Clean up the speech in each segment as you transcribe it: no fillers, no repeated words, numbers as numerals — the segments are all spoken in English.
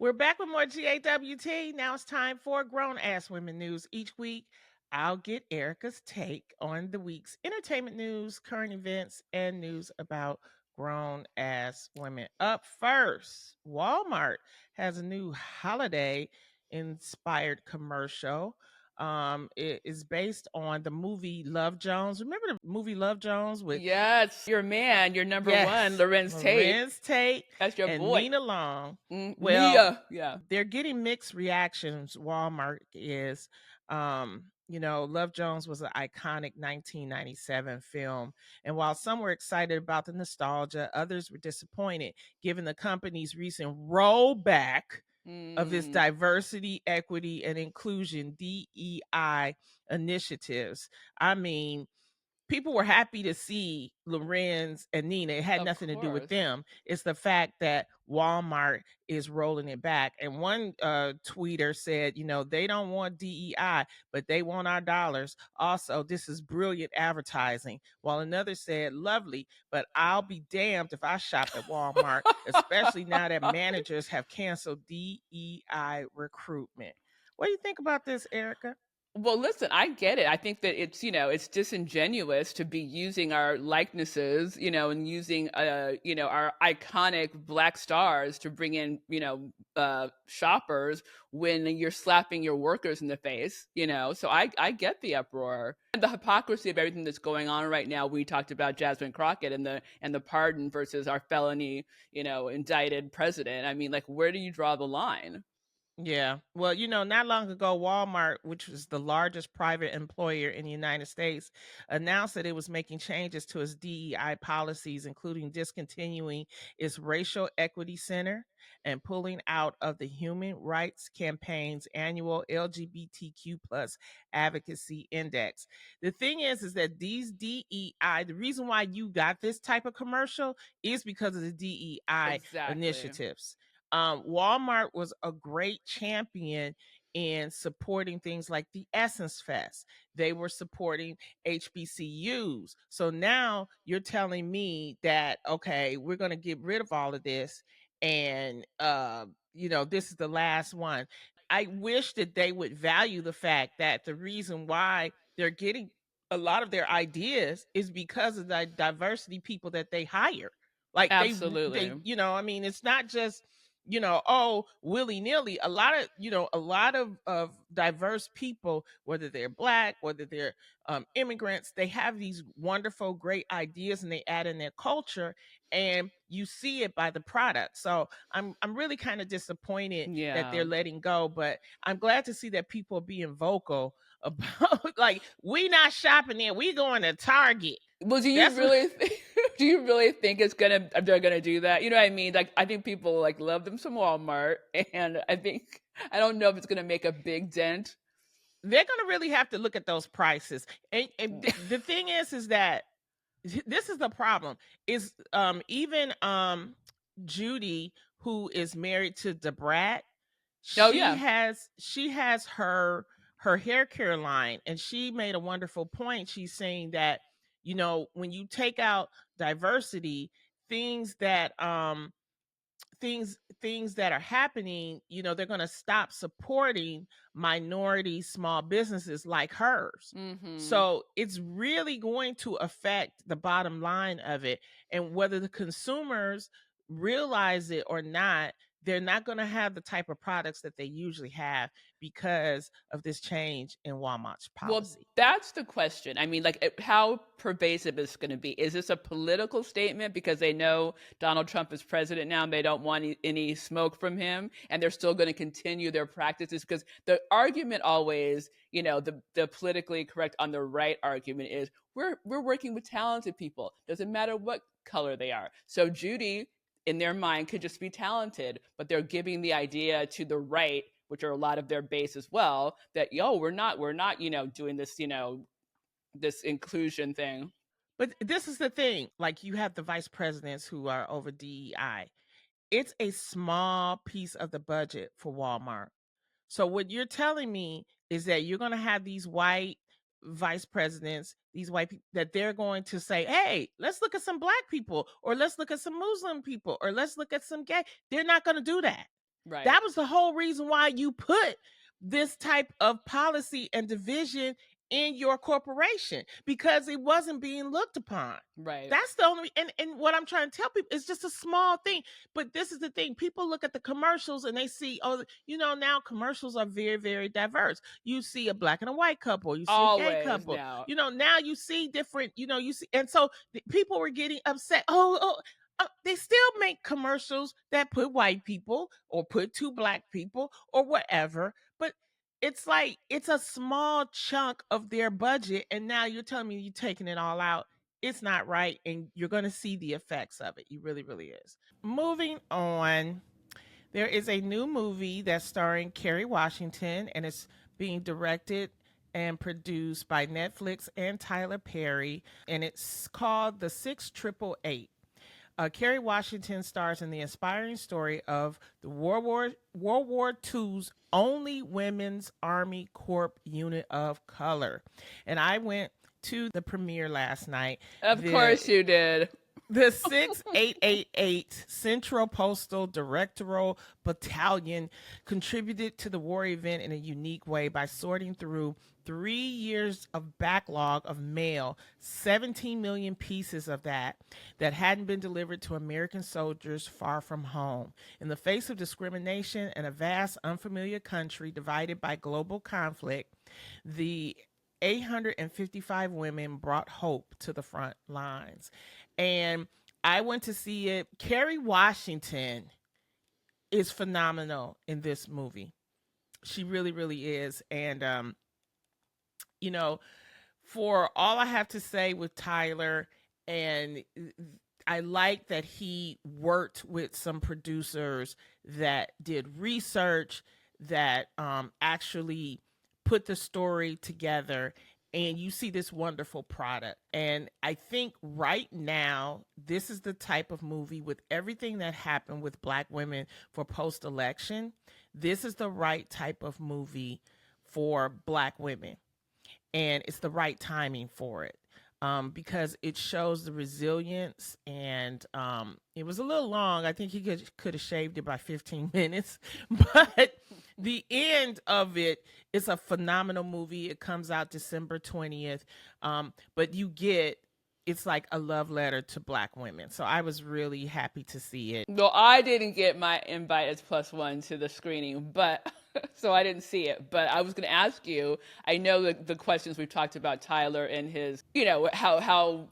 We're back with more GAWT. Now it's time for Grown Ass Women News. Each week, I'll get Erica's take on the week's entertainment news, current events, and news about grown ass women. Up first, Walmart has a new holiday inspired commercial. It is based on the movie Love Jones. Remember the movie Love Jones with Yes, your man, your number one, yes, Lorenz Tate. Lorenz Tate That's your and boy. Nina Long. Well, Nia. Yeah. they're getting mixed reactions. Walmart is, Love Jones was an iconic 1997 film. And while some were excited about the nostalgia, others were disappointed given the company's recent rollback of its Mm, diversity, equity, and inclusion DEI initiatives. I mean, people were happy to see Lorenz and Nina. It had of nothing to do with course. them. It's the fact that Walmart is rolling it back. And one tweeter said, they don't want DEI, but they want our dollars. Also, this is brilliant advertising. While another said, lovely, but I'll be damned if I shop at Walmart, especially now that managers have canceled DEI recruitment. What do you think about this, Erica? Well, listen, I get it. I think that it's disingenuous to be using our likenesses, and using, our iconic black stars to bring in, shoppers when you're slapping your workers in the face. So I get the uproar and the hypocrisy of everything that's going on right now. We talked about Jasmine Crockett and the pardon versus our felony, indicted president. I mean, like, where do you draw the line? Yeah. Well, not long ago, Walmart, which was the largest private employer in the United States, announced that it was making changes to its DEI policies, including discontinuing its Racial Equity Center and pulling out of the Human Rights Campaign's annual LGBTQ plus advocacy index. The thing is that these DEI, the reason why you got this type of commercial is because of the DEI Exactly. initiatives. Walmart was a great champion in supporting things like the Essence Fest. They were supporting HBCUs. So now you're telling me that, okay, we're going to get rid of all of this. And, this is the last one. I wish that they would value the fact that the reason why they're getting a lot of their ideas is because of the diversity people that they hire. Like Absolutely. I mean, it's not just oh, willy-nilly. A lot of diverse people, whether they're black, whether they're immigrants, they have these wonderful, great ideas and they add in their culture, and you see it by the product. So I'm really kind of disappointed that Yeah. they're letting go, but I'm glad to see that people are being vocal about like, we not shopping there, we going to Target. Well, That's what do you really think they're gonna do that? You know what I mean? Like, I think people like love them some Walmart, and I don't know if it's gonna make a big dent. they're going to really have to look at those prices. And the thing is that this is the problem is even Judy, who is married to Debrat, Oh she yeah. has she has her hair care line, and she made a wonderful point. She's saying that when you take out diversity, things that things that are happening, they're going to stop supporting minority small businesses like hers. Mm-hmm. So it's really going to affect the bottom line of it, and whether the consumers realize it or not, they're not going to have the type of products that they usually have because of this change in Walmart's Well, policy. that's the question. I mean, like, how pervasive is it going to be? Is this a political statement because they know Donald Trump is president now and they don't want any smoke from him, and they're still going to continue their practices? Because the argument always, the politically correct on the right argument is we're working with talented people. Doesn't matter what color they are. So Judy, in their mind, could just be talented, but they're giving the idea to the right, which are a lot of their base as well, that we're not doing this, this inclusion thing. But this is the thing, like, you have the vice presidents who are over DEI. It's a small piece of the budget for Walmart. So what you're telling me is that you're going to have these white vice presidents, these white people, that they're going to say, "Hey, let's look at some black people, or let's look at some Muslim people, or let's look at some gay." They're not going to do that. Right. That was the whole reason why you put this type of policy and division in your corporation, because it wasn't being looked upon. Right. That's the only, and what I'm trying to tell people is just a small thing. But this is the thing. People look at the commercials and they see, oh, now commercials are very, very diverse. You see a black and a white couple, you see a gay Always couple, now. now you see different, you see, and so people were getting upset. They still make commercials that put white people or put two black people or whatever, but it's like it's a small chunk of their budget, and now you're telling me you're taking it all out. It's not right, and you're going to see the effects of it. You really, really is. Moving on, there is a new movie that's starring Kerry Washington, and it's being directed and produced by Netflix and Tyler Perry, and it's called The 6888. Kerry Washington stars in the inspiring story of the World War II's only women's Army Corps unit of color. And I went to the premiere last night. Of course you did. The 6888 Central Postal Directoral Battalion contributed to the war event in a unique way by sorting through 3 years of backlog of mail, 17 million pieces of that hadn't been delivered to American soldiers far from home. In the face of discrimination and a vast unfamiliar country divided by global conflict, the 855 women brought hope to the front lines. And I went to see it. Kerry Washington is phenomenal in this movie. She really, really is. And, for all I have to say with Tyler, and I like that he worked with some producers that did research, that actually put the story together, and you see this wonderful product. And I think right now, this is the type of movie, with everything that happened with Black women for post-election, this is the right type of movie for Black women. And it's the right timing for it. Because it shows the resilience, and it was a little long. I think he could have shaved it by 15 minutes, but the end of it is a phenomenal movie. It comes out December 20th, but it's like a love letter to Black women. So I was really happy to see it. No, I didn't get my invite as +1 to the screening, but so I didn't see it. But I was going to ask you, I know the questions we've talked about Tyler and his, how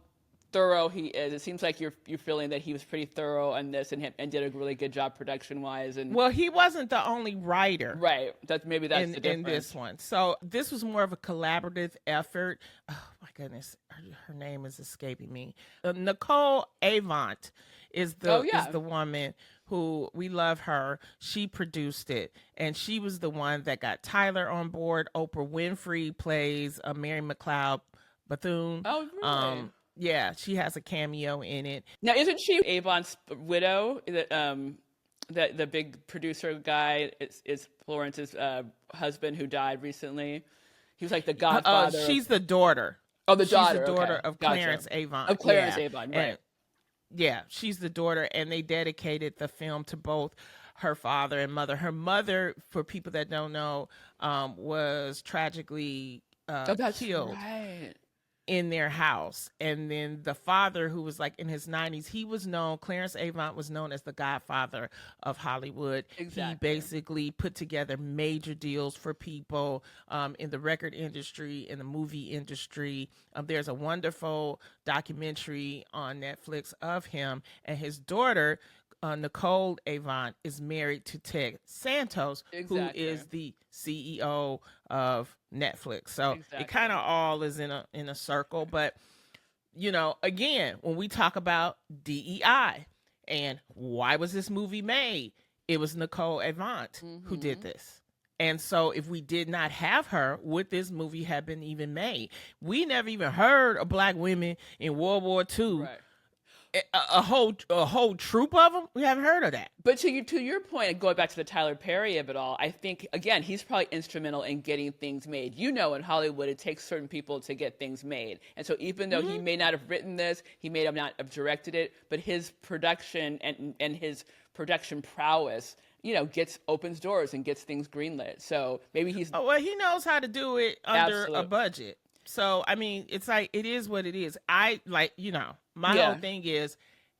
thorough he is. It seems like you're feeling that he was pretty thorough on this and did a really good job production-wise. And well, he wasn't the only writer. Right. That's the difference. In this one. So this was more of a collaborative effort. Oh my goodness, her name is escaping me. Nicole Avant is the woman who, we love her. She produced it, and she was the one that got Tyler on board. Oprah Winfrey plays Mary McLeod Bethune. Oh, really? Yeah, she has a cameo in it. Now, isn't she Avon's widow? The big producer guy is Florence's husband who died recently. He was like the godfather. She's the daughter. Oh, the daughter. She's the daughter Okay. of Gotcha. Clarence Avant. Of Clarence Avant, right. And, yeah, she's the daughter, and they dedicated the film to both her father and mother. Her mother, for people that don't know, was tragically killed. Right. In their house. And then the father, who was like in his 90s, he was known, Clarence Avant was known as the godfather of Hollywood. Exactly. He basically put together major deals for people in the record industry, in the movie industry. There's a wonderful documentary on Netflix of him, and his daughter, Nicole Avant, is married to Ted Santos, Exactly. who is the CEO of Netflix. So Exactly. it kind of all is in a circle. But again, when we talk about DEI and why was this movie made, it was Nicole Avant who did this. And so if we did not have her, would this movie have been even made? We never even heard of Black women in World War II. Right. A whole troop of them? We haven't heard of that. But to your point, going back to the Tyler Perry of it all, I think, again, he's probably instrumental in getting things made. In Hollywood, it takes certain people to get things made. And so even though he may not have written this, he may have not have directed it, but his production and his production prowess, opens doors and gets things greenlit. So maybe he's Oh, well, he knows how to do it under a absolute. budget. So, I mean, it's like, it is what it is. I like, my whole Yeah. thing is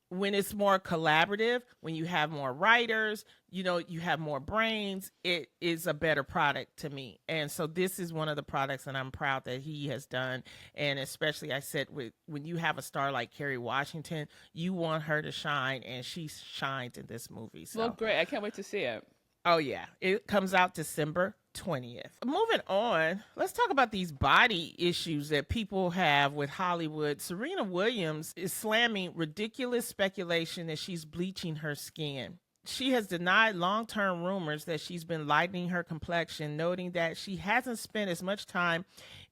when it's more collaborative, when you have more writers, you have more brains, it is a better product to me. And so this is one of the products that I'm proud that he has done. And especially, I said, when you have a star like Kerry Washington, you want her to shine, and she shined in this movie. So, Well, great. I can't wait to see it. oh yeah, it comes out December 20th. Moving on, let's talk about these body issues that people have with Hollywood. Serena Williams is slamming ridiculous speculation that she's bleaching her skin. She has denied long-term rumors that she's been lightening her complexion, noting that she hasn't spent as much time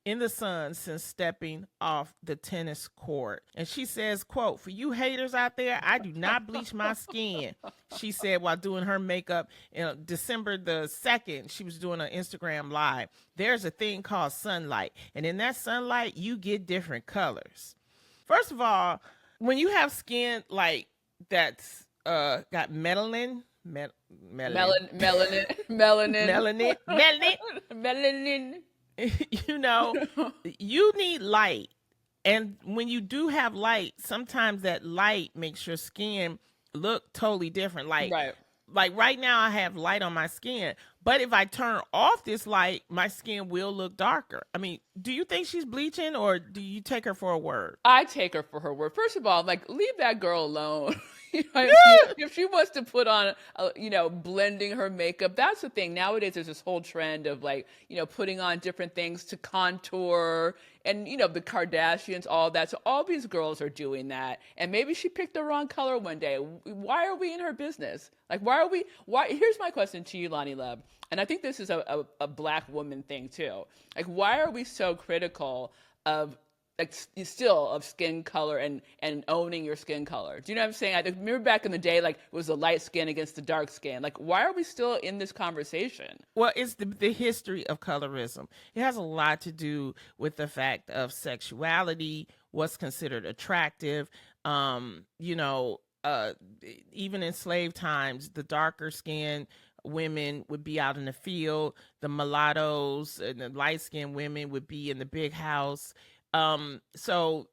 in the sun since stepping off the tennis court. And she says, quote, "For you haters out there, I do not bleach my skin," she said while doing her makeup in December the 2nd. She was doing an Instagram live. "There's a thing called sunlight, and in that sunlight, you get different colors." First of all, when you have skin like that's got melanin, Melanin, melanin, melanin, you need light. And when you do have light, sometimes that light makes your skin look totally different. Right. Like right now I have light on my skin, but if I turn off this light, my skin will look darker. I mean, do you think she's bleaching, or do you take her for a word? I take her for her word. First of all, like, leave that girl alone. If she wants to put on, blending her makeup, that's the thing. Nowadays, there's this whole trend of putting on different things to contour, and the Kardashians, all that. So all these girls are doing that, and maybe she picked the wrong color one day. Why are we in her business? Like, why? Here's my question to you, Lonnie Leb, and I think this is a Black woman thing too. Like, why are we so critical of still of skin color and owning your skin color? Do you know what I'm saying? I remember back in the day, like, it was the light skin against the dark skin. Like, why are we still in this conversation? Well, it's the history of colorism. It has a lot to do with the fact of sexuality, what's considered attractive. Even in slave times, the darker skin women would be out in the field. The mulattoes and the light-skinned women would be in the big house. So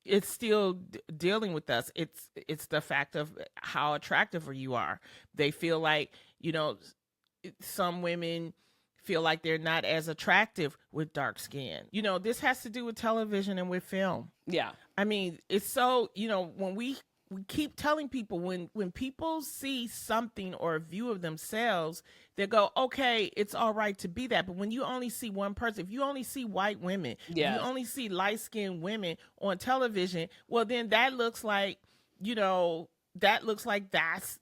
it's still dealing with us. It's the fact of how attractive you are. They feel like, some women feel like they're not as attractive with dark skin. This has to do with television and with film. Yeah. I mean, it's so, when we keep telling people, when people see something or a view of themselves, they go, okay, it's all right to be that. But when you only see one person, if you only see white women, yes. If you only see light-skinned women on television, well, then that looks like, that's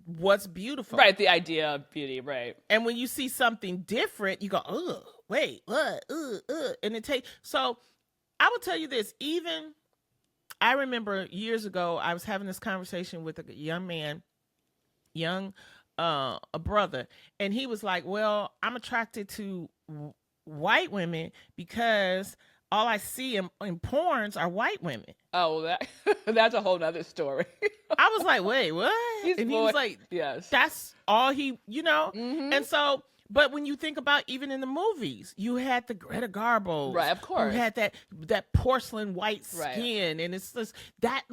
what's beautiful. Right, the idea of beauty, right. And when you see something different, you go, ugh, wait, what? And it takes, so I will tell you this, I remember years ago, I was having this conversation with a young man, a brother, and he was like, well, I'm attracted to white women because all I see in porns are white women. Oh, that's a whole nother story. I was like, wait, what? He was like, yes, that's all he, Mm-hmm. And so, but when you think about even in the movies, you had the Greta Garbo, right? Of course, who had that porcelain white skin, right. And it's just that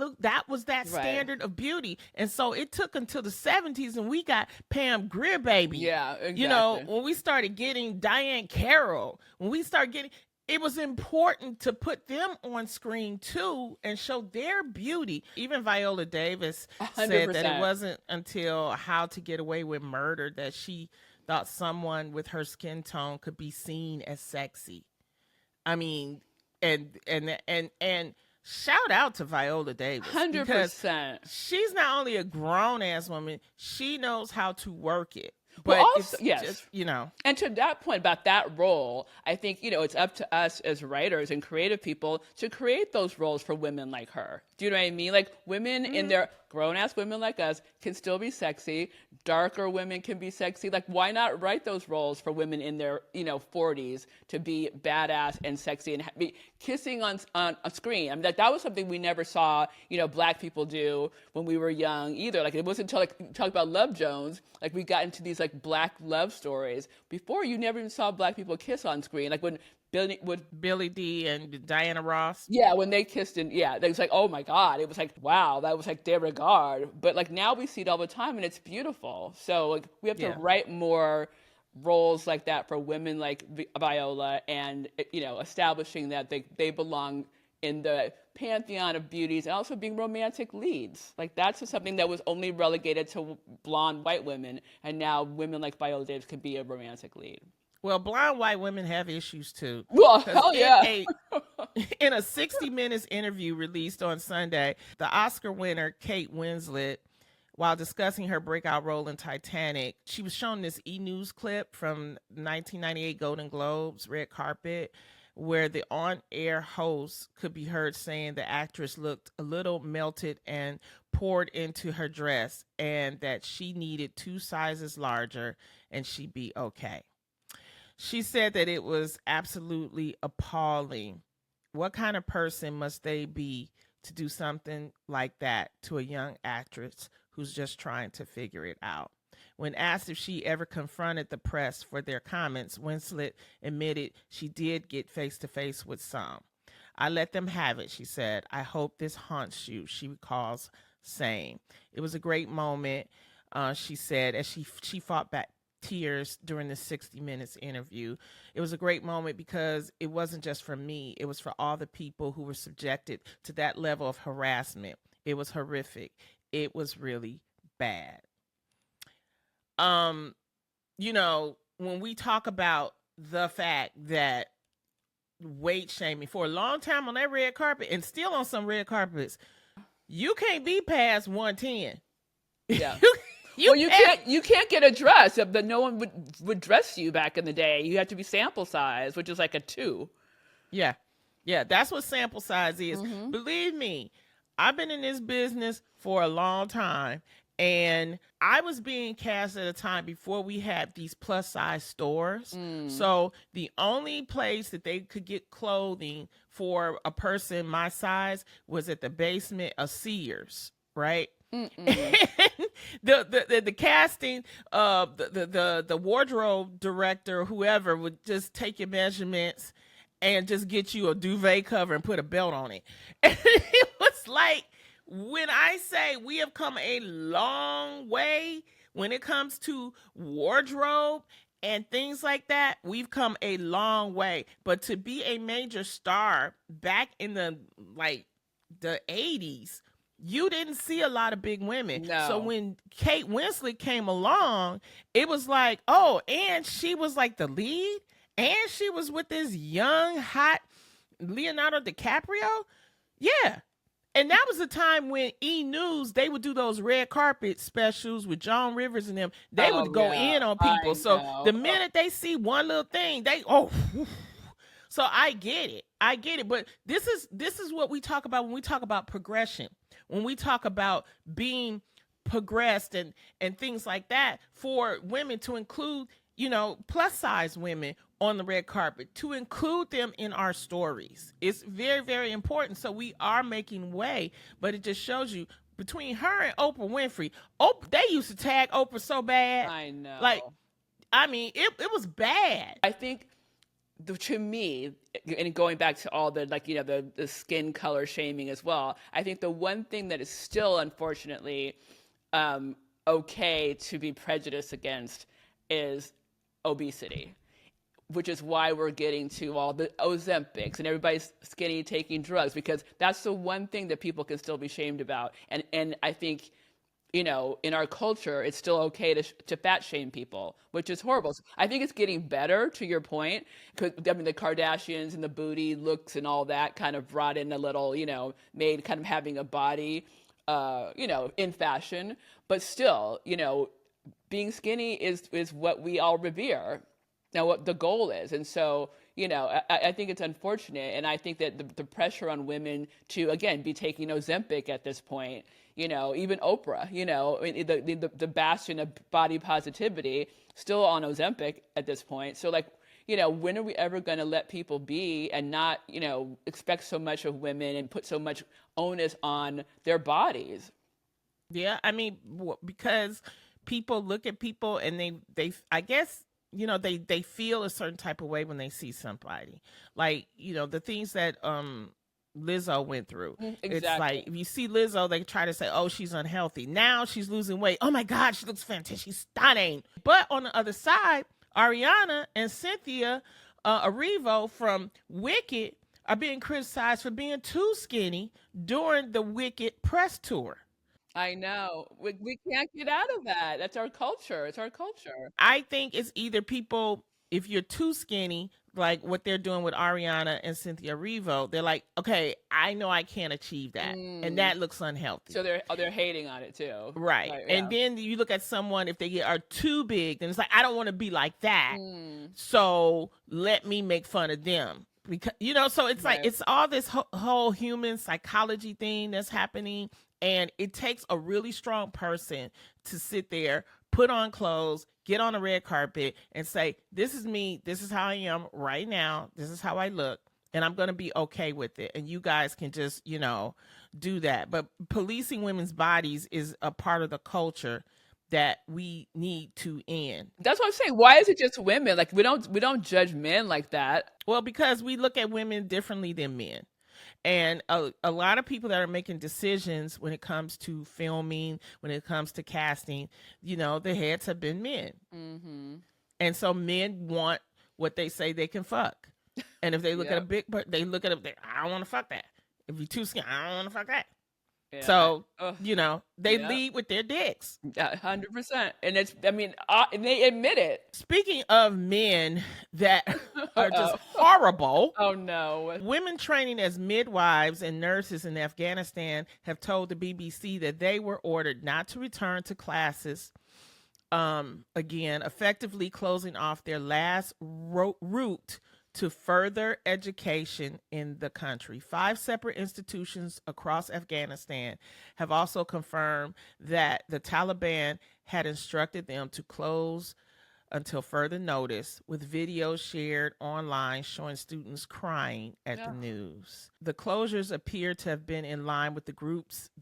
was that standard of beauty. And so it took until the 70s, and we got Pam Grier, baby. Yeah, exactly. When we started getting Diane Carroll, it was important to put them on screen too and show their beauty. Even Viola Davis 100%. said that it wasn't until How to Get Away with Murder that she thought someone with her skin tone could be seen as sexy. I mean, and shout out to Viola Davis. 100%. She's not only a grown ass woman, she knows how to work it. But well, also, yes, just, And to that point about that role, I think, it's up to us as writers and creative people to create those roles for women like her. Do you know what I mean? Like, women in their grown-ass women like us can still be sexy. Darker women can be sexy. Like, why not write those roles for women in their, 40s to be badass and sexy and be kissing on a screen? I mean, that was something we never saw, Black people do when we were young either. Like, it wasn't until, like, talk about Love Jones, like, we got into these, like, Black love stories. Before, you never even saw Black people kiss on screen. Like, when Billy D and Diana Ross. Yeah, when they kissed, and it was like, oh my God, it was like, wow, that was like de regard. But like now we see it all the time, and it's beautiful. So like we have to write more roles like that for women like Viola, and establishing that they belong in the pantheon of beauties, and also being romantic leads. Like that's just something that was only relegated to blonde white women, and now women like Viola Davis can be a romantic lead. Well, blonde white women have issues too. Well, hell yeah. In a 60 Minutes interview released on Sunday, the Oscar winner Kate Winslet, while discussing her breakout role in Titanic, she was shown this E! News clip from 1998 Golden Globes red carpet, where the on-air host could be heard saying the actress looked a little melted and poured into her dress, and that she needed 2 sizes larger and she'd be okay. She said that it was absolutely appalling. What kind of person must they be to do something like that to a young actress who's just trying to figure it out? When asked if she ever confronted the press for their comments, Winslet admitted she did get face-to-face with some. I let them have it, she said. I hope this haunts you, she recalls saying. It was a great moment, she said, as she fought back tears during the 60 Minutes interview. It was a great moment because it wasn't just for me. It was for all the people who were subjected to that level of harassment. It was horrific. It was really bad. When we talk about the fact that weight shaming for a long time on that red carpet, and still on some red carpets, you can't be past 110. Yeah. You can't get a dress that no one would dress you back in the day. You have to be sample size, which is like a 2. Yeah. That's what sample size is. Mm-hmm. Believe me, I've been in this business for a long time, and I was being cast at a time before we had these plus size stores. So the only place that they could get clothing for a person my size was at the basement of Sears, right? the casting the wardrobe director, whoever, would just take your measurements and just get you a duvet cover and put a belt on it. And it was like, when I say we have come a long way when it comes to wardrobe and things like that, we've come a long way. But to be a major star back in the 80s, you didn't see a lot of big women. No. So when Kate Winslet came along, it was like, oh, and she was like the lead, and she was with this young, hot Leonardo DiCaprio. Yeah. And that was the time when E! News, they would do those red carpet specials with Joan Rivers and them. They would go in on people. So the minute they see one little thing, so I get it. But this is what we talk about when we talk about progression. When we talk about being progressed and things like that, for women to include, plus size women on the red carpet, to include them in our stories. It's very, very important. So we are making way, but it just shows you, between her and Oprah Winfrey, they used to tag Oprah so bad. I know. It was bad. I think, to me, and going back to all the the skin color shaming as well, I think the one thing that is still, unfortunately, okay to be prejudiced against is obesity, which is why we're getting to all the Ozempics and everybody's skinny taking drugs, because that's the one thing that people can still be shamed about. And I think, in our culture, it's still okay to fat shame people, which is horrible. So I think it's getting better, to your point, because the Kardashians and the booty looks and all that kind of brought in a little, made kind of having a body, in fashion. But still, being skinny is what we all revere. Now, what the goal is. And so, I think it's unfortunate, and I think that the pressure on women to again be taking Ozempic at this point, even Oprah, I mean, the bastion of body positivity, still on Ozempic at this point. So like, when are we ever going to let people be and not, expect so much of women and put so much onus on their bodies? Yeah, I mean, because people look at people and they I guess they feel a certain type of way when they see somebody, like the things that Lizzo went through. It's Exactly. like if you see Lizzo, they try to say, "Oh, she's unhealthy." Now she's losing weight. Oh my God, she looks fantastic. She's stunning. But on the other side, Ariana and Cynthia Erivo from Wicked are being criticized for being too skinny during the Wicked press tour. I know. We can't get out of that. That's our culture. It's our culture. I think it's either people, if you're too skinny, like what they're doing with Ariana and Cynthia Revo, they're like, okay, I know I can't achieve that. And Mm. that looks unhealthy. So they're hating on it too. Right. Right. And Yeah. then you look at someone, if they are too big, then it's like, I don't want to be like that. Mm. So let me make fun of them. Because, so it's like, Right. it's all this whole human psychology thing that's happening. And it takes a really strong person to sit there, put on clothes, get on a red carpet, and say, this is me. This is how I am right now. This is how I look. And I'm going to be okay with it. And you guys can just, do that. But policing women's bodies is a part of the culture that we need to end. That's what I'm saying. Why is it just women? Like we don't judge men like that. Well, because we look at women differently than men. And a lot of people that are making decisions when it comes to filming, when it comes to casting, the heads have been men. Mm-hmm. And so men want what they say they can fuck. And if they look at a big, they look at it, I don't want to fuck that. If you're too skinny, I don't want to fuck that. Yeah. So, they Yeah. lead with their dicks. 100%. And and they admit it. Speaking of men that are just horrible. Oh no. Women training as midwives and nurses in Afghanistan have told the BBC that they were ordered not to return to classes again, effectively closing off their last route to further education in the country. 5 separate institutions across Afghanistan have also confirmed that the Taliban had instructed them to close until further notice, with videos shared online showing students crying at the news. The closures appear to have been in line with the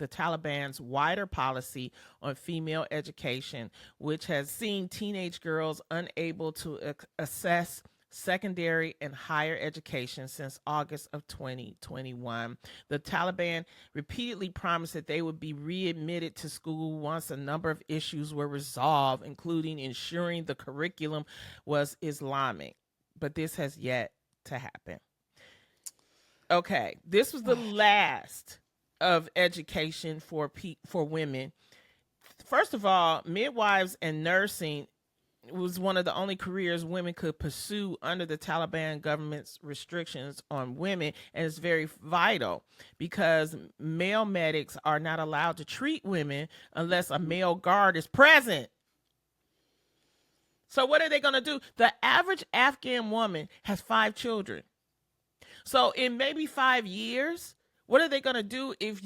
Taliban's wider policy on female education, which has seen teenage girls unable to access secondary and higher education since August of 2021. The Taliban repeatedly promised that they would be readmitted to school once a number of issues were resolved, including ensuring the curriculum was Islamic. But this has yet to happen. Okay, this was the last of education for women. First of all, midwives and nursing was one of the only careers women could pursue under the Taliban government's restrictions on women, and it's very vital because male medics are not allowed to treat women unless a male guard is present. So what are they going to do? The average Afghan woman has 5 children. So in maybe 5 years, what are they going to do if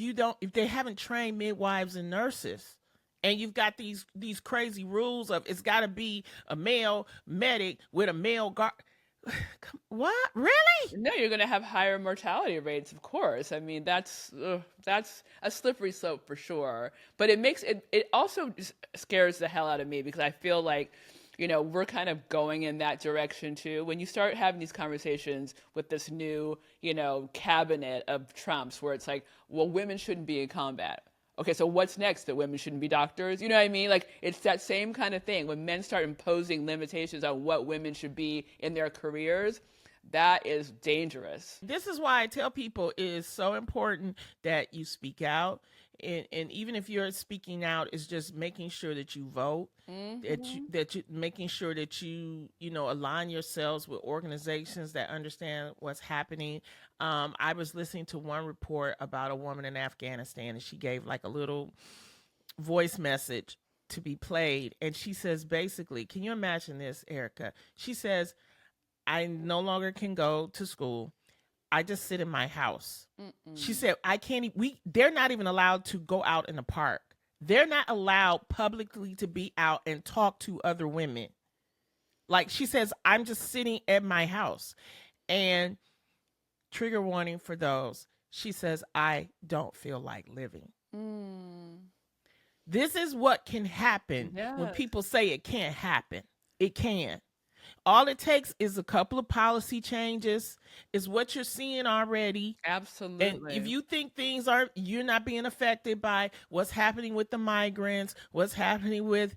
they haven't trained midwives and nurses? And you've got these crazy rules of it's got to be a male medic with a male guard. What? Really? No, you're going to have higher mortality rates, of course. I mean, that's a slippery slope for sure. But it also just scares the hell out of me because I feel like, we're kind of going in that direction too. When you start having these conversations with this new, cabinet of Trumps where it's like, well, women shouldn't be in combat. Okay, so what's next? That women shouldn't be doctors? You know what I mean? Like, it's that same kind of thing. When men start imposing limitations on what women should be in their careers, that is dangerous. This is why I tell people it is so important that you speak out. And even if you're speaking out, it's just making sure that you vote, that you making sure that you align yourselves with organizations that understand what's happening. I was listening to one report about a woman in Afghanistan, and she gave like a little voice message to be played, and she says basically, can you imagine this, Erica? She says, I no longer can go to school. I just sit in my house. She Mm-mm. said, I can't, they're not even allowed to go out in the park. They're not allowed publicly to be out and talk to other women. Like she says, I'm just sitting at my house. And trigger warning for those, she says, I don't feel like living. Mm. This is what can happen when Yes, people say it can't happen. It can. All it takes is a couple of policy changes, is what you're seeing already. And if absolutely. you think things are, you're not being affected by what's happening with the migrants, what's happening with,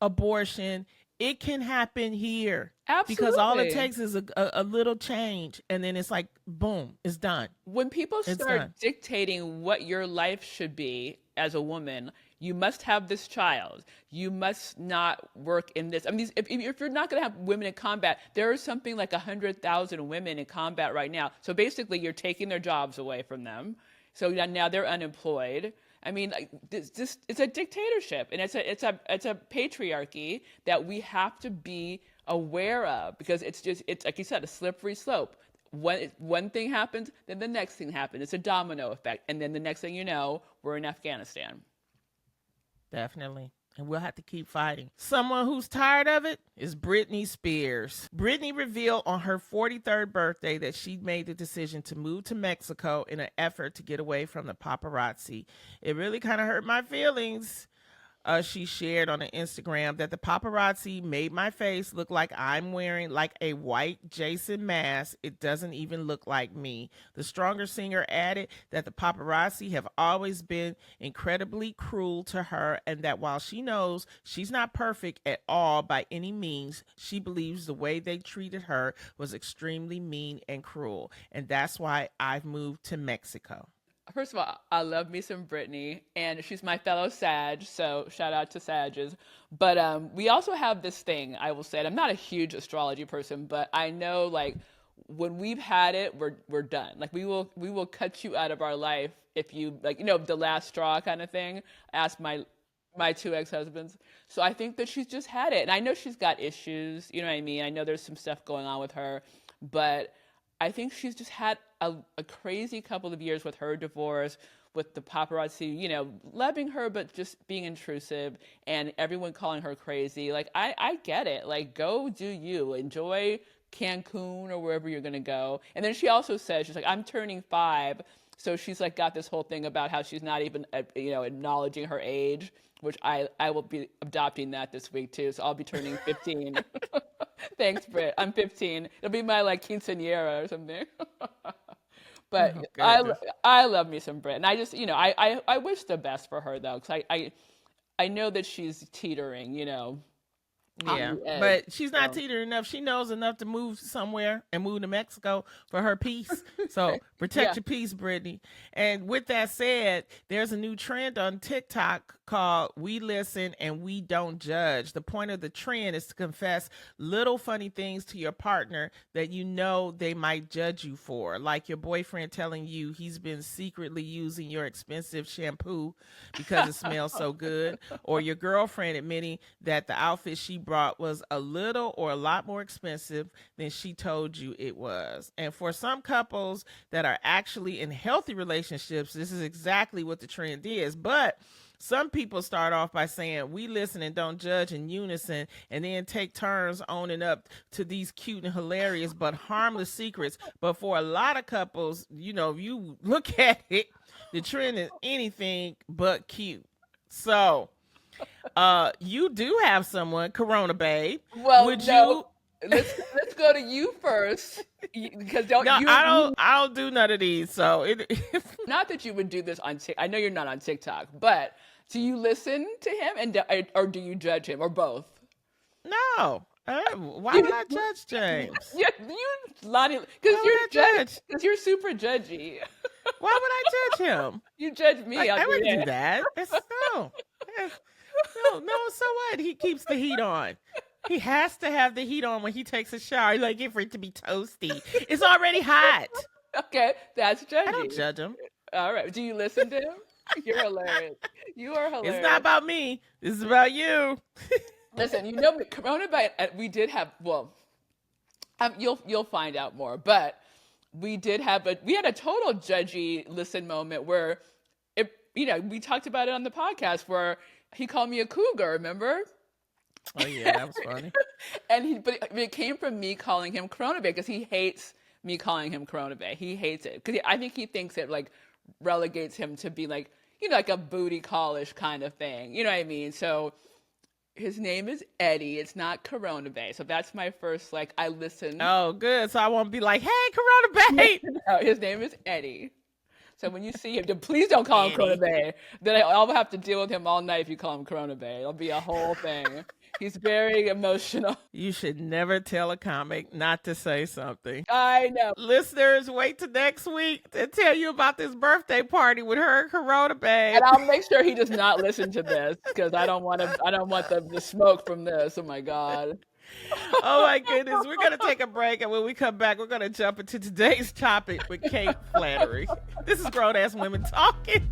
abortion, it can happen here because all it Absolutely. takes is a little change. And then it's like, boom, it's done. When people It's start done. dictating what your life should be as a woman, you must have this child. You must not work in this. I mean, if you're not going to have women in combat, there are something like 100,000 women in combat right now. So basically, you're taking their jobs away from them. So now they're unemployed. I mean, like, this it's a dictatorship, and it's a patriarchy that we have to be aware of, because it's like you said, a slippery slope. One thing happens, then the next thing happens. It's a domino effect, and then the next thing you know, we're in Afghanistan. Definitely. And we'll have to keep fighting. Someone who's tired of it is Britney Spears. Britney revealed on her 43rd birthday that she made the decision to move to Mexico in an effort to get away from the paparazzi. It really kind of hurt my feelings. She shared on an Instagram that the paparazzi made my face look like I'm wearing like a white Jason mask. It doesn't even look like me. The stronger singer added that the paparazzi have always been incredibly cruel to her, and that while she knows she's not perfect at all by any means, she believes the way they treated her was extremely mean and cruel. And that's why I've moved to Mexico. First of all, I love me some Britney, and she's my fellow Sag, so shout out to Sages. But we also have this thing, I will say, and I'm not a huge astrology person, but I know, like, when we've had it, we're done. Like, we will cut you out of our life if you, like, the last straw kind of thing. Ask my two ex-husbands. So I think that she's just had it. And I know she's got issues, you know what I mean? I know there's some stuff going on with her, but I think she's just had a crazy couple of years with her divorce, with the paparazzi, loving her, but just being intrusive, and everyone calling her crazy. Like, I get it. Like, go do you. Enjoy Cancun or wherever you're going to go. And then she also says, she's like, I'm turning 5. So she's like got this whole thing about how she's not even, acknowledging her age, which I will be adopting that this week too. So I'll be turning 15. Thanks, Britt. I'm 15. It'll be my like quinceañera or something. But Oh, I goodness. I love me some Britt, and I just I wish the best for her though, because I know that she's teetering, on Yeah, the edge. but she's not So teetering enough. She knows enough to move somewhere and move to Mexico for her peace. So protect yeah, your peace, Brittany. And with that said, there's a new trend on TikTok called We Listen and We Don't Judge. The point of the trend is to confess little funny things to your partner that you know they might judge you for, like your boyfriend telling you he's been secretly using your expensive shampoo because it smells so good, or your girlfriend admitting that the outfit she brought was a little or a lot more expensive than she told you it was. And for some couples that are actually in healthy relationships, this is exactly what the trend is. But some people start off by saying, we listen and don't judge in unison, and then take turns owning up to these cute and hilarious but harmless secrets. But for a lot of couples, if you look at it, the trend is anything but cute. So, you do have someone, Corona Babe. well, Would no, you? let's go to you first, because don't No, you I don't. you I don't do none of these. So it. not that you would do this on I know you're not on TikTok, but do you listen to him, or do you judge him, or both? No. Why would You, I judge James? yeah, Lonnie, Why would I judge? because you're super judgy. Why would I judge him? You judge I, me on I the wouldn't do end. that. No. Eh, no, no. So what? He keeps the heat on. He has to have the heat on when he takes a shower. He like it for it to be toasty. It's already hot. Okay, that's I don't judgy. judge him. All right, do you listen to him? You're hilarious. You are It's not hilarious. about me. This is about you. Listen, Corona we did have, well, You'll find out more. But we had a total judgy listen moment where we talked about it on the podcast where he called me a cougar, remember? Oh yeah, that was funny. But it came from me calling him Corona Bay because he hates me calling him Corona Bay. He hates it because I think he thinks it like relegates him to be like like a booty callish kind of thing. You know what I mean? So his name is Eddie. It's not Corona Bay. So that's my first I listen. Oh, good. So I won't be like, hey, Corona Bay. No, his name is Eddie. So when you see him, please don't call him Corona Bay. Then I'll have to deal with him all night if you call him Corona Bay. It'll be a whole thing. He's very emotional. You should never tell a comic not to say something. I know. Listeners, wait till next week to tell you about this birthday party with her and Corona Bay. And I'll make sure he does not listen to this because I don't want the smoke from this. Oh my God. Oh my goodness. We're going to take a break, and when we come back, we're going to jump into today's topic with Kate Flannery. This is Grown Ass Women Talking.